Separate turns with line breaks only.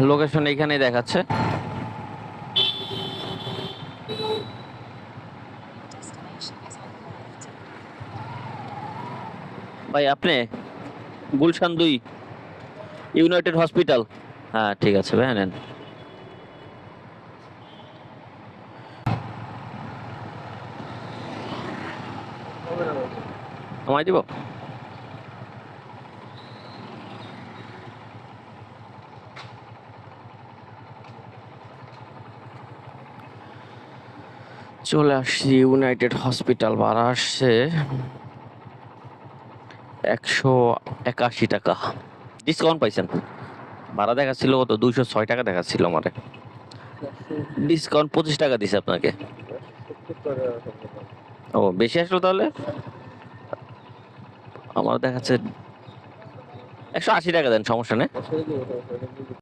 Location এখানেই দেখাচ্ছে। ভাই আপনি গুলশান 2 ইউনাইটেড হসপিটাল। হ্যাঁ ঠিক আছে ভাই, নেন। কমাই দিব। চলে আসছি ইউনাইটেড হসপিটাল, ভাড়া আসছে 181 টাকা। ডিসকাউন্ট পাইছেন? ভাড়া দেখাচ্ছিল কত, 206 টাকা দেখাচ্ছিল আমারে। ডিসকাউন্ট 25 টাকা দিছে আপনাকে। ও বেশি আসলো তাহলে। আমার দেখাচ্ছে 180 টাকা দেন, সমস্যা নেই।